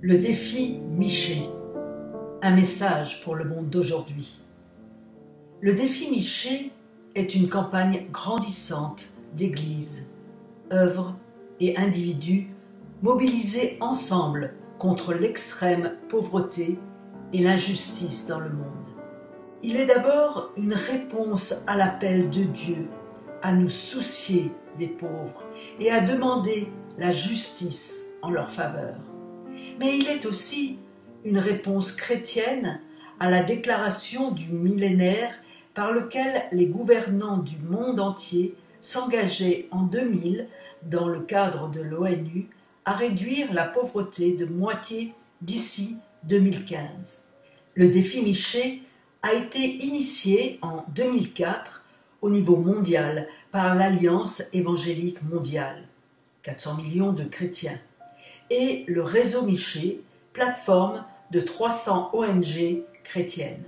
Le défi Miché, un message pour le monde d'aujourd'hui. Le défi Miché est une campagne grandissante d'églises, œuvres et individus mobilisés ensemble contre l'extrême pauvreté et l'injustice dans le monde. Il est d'abord une réponse à l'appel de Dieu à nous soucier des pauvres et à demander la justice en leur faveur. Mais il est aussi une réponse chrétienne à la déclaration du millénaire par lequel les gouvernants du monde entier s'engageaient en 2000, dans le cadre de l'ONU, à réduire la pauvreté de moitié d'ici 2015. Le défi Miché a été initié en 2004 au niveau mondial par l'Alliance évangélique mondiale, 400 millions de chrétiens, et le réseau Miché, plateforme de 300 ONG chrétiennes.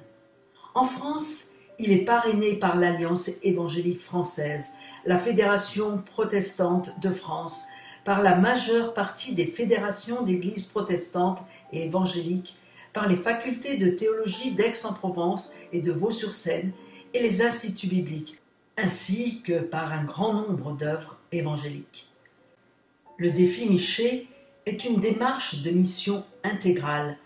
En France, il est parrainé par l'Alliance évangélique française, la Fédération protestante de France, par la majeure partie des fédérations d'églises protestantes et évangéliques, par les facultés de théologie d'Aix-en-Provence et de Vaux-sur-Seine et les instituts bibliques, ainsi que par un grand nombre d'œuvres évangéliques. Le défi Miché est une démarche de mission intégrale,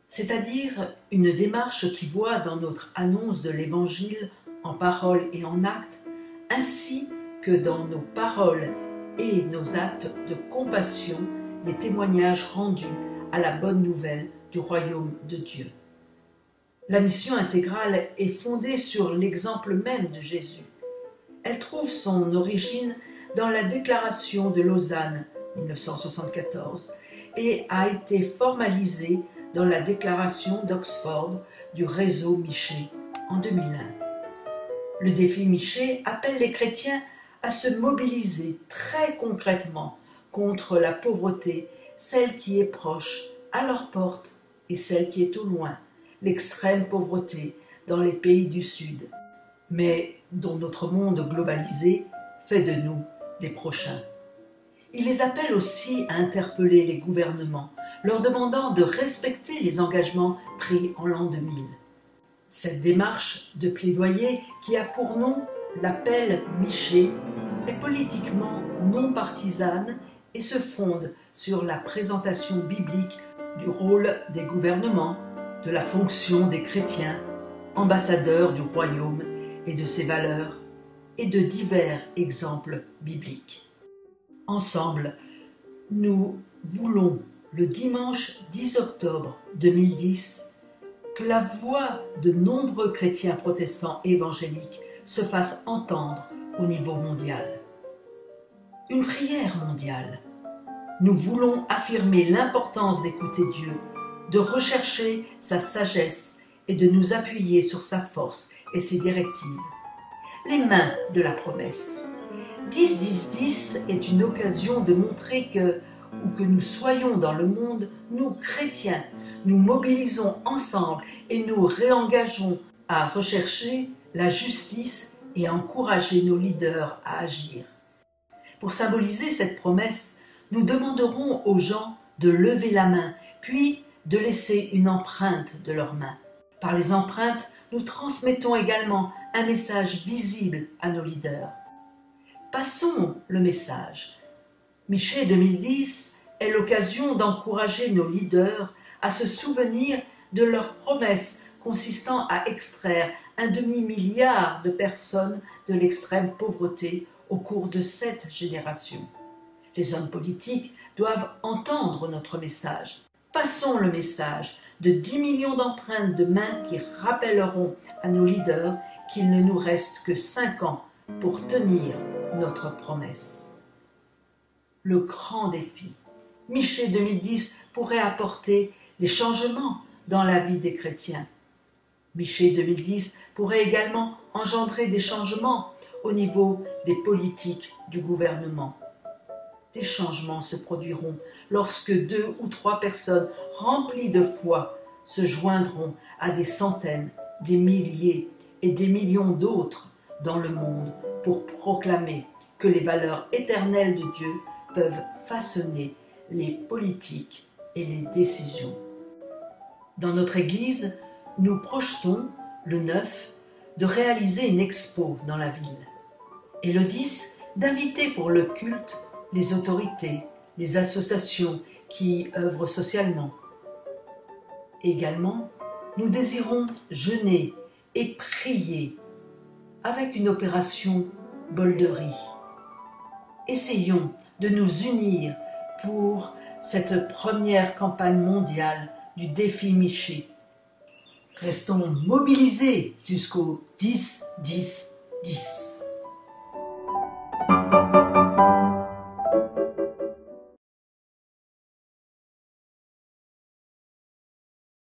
c'est-à-dire une démarche qui voit dans notre annonce de l'Évangile en paroles et en actes, ainsi que dans nos paroles et nos actes de compassion, les témoignages rendus à la bonne nouvelle du royaume de Dieu. La mission intégrale est fondée sur l'exemple même de Jésus. Elle trouve son origine dans la déclaration de Lausanne 1974 et a été formalisée dans la déclaration d'Oxford du réseau Miché en 2001. Le défi Miché appelle les chrétiens à se mobiliser très concrètement contre la pauvreté, celle qui est proche, à leur porte, et celle qui est au loin, l'extrême pauvreté dans les pays du Sud, mais dont notre monde globalisé fait de nous des prochains. Il les appelle aussi à interpeller les gouvernements, leur demandant de respecter les engagements pris en l'an 2000. Cette démarche de plaidoyer, qui a pour nom l'appel Miché, est politiquement non partisane et se fonde sur la présentation biblique du rôle des gouvernements, de la fonction des chrétiens, ambassadeurs du royaume et de ses valeurs, et de divers exemples bibliques. Ensemble, nous voulons, le dimanche 10 octobre 2010, que la voix de nombreux chrétiens protestants évangéliques se fasse entendre au niveau mondial. Une prière mondiale. Nous voulons affirmer l'importance d'écouter Dieu, de rechercher sa sagesse et de nous appuyer sur sa force et ses directives. Les mains de la promesse. 10-10-10 est une occasion de montrer que, où que nous soyons dans le monde, nous, chrétiens, nous mobilisons ensemble et nous réengageons à rechercher la justice et à encourager nos leaders à agir. Pour symboliser cette promesse, nous demanderons aux gens de lever la main, puis de laisser une empreinte de leurs mains. Par les empreintes, nous transmettons également un message visible à nos leaders. Passons le message. Miché 2010 est l'occasion d'encourager nos leaders à se souvenir de leur promesse consistant à extraire 1,5 milliard de personnes de l'extrême pauvreté au cours de 7 générations. Les hommes politiques doivent entendre notre message. Passons le message de 10 millions d'empreintes de mains qui rappelleront à nos leaders qu'il ne nous reste que 5 ans pour tenir notre promesse. Le grand défi. Miché 2010 pourrait apporter des changements dans la vie des chrétiens. Miché 2010 pourrait également engendrer des changements au niveau des politiques du gouvernement. Des changements se produiront lorsque 2 ou 3 personnes remplies de foi se joindront à des centaines, des milliers et des millions d'autres dans le monde pour proclamer que les valeurs éternelles de Dieu peuvent façonner les politiques et les décisions. Dans notre Église, nous projetons, le 9, de réaliser une expo dans la ville, et le 10, d'inviter pour le culte les autorités, les associations qui œuvrent socialement. Également, nous désirons jeûner et prier avec une opération bol de riz. Essayons de nous unir pour cette première campagne mondiale du défi Miché. Restons mobilisés jusqu'au 10-10-10.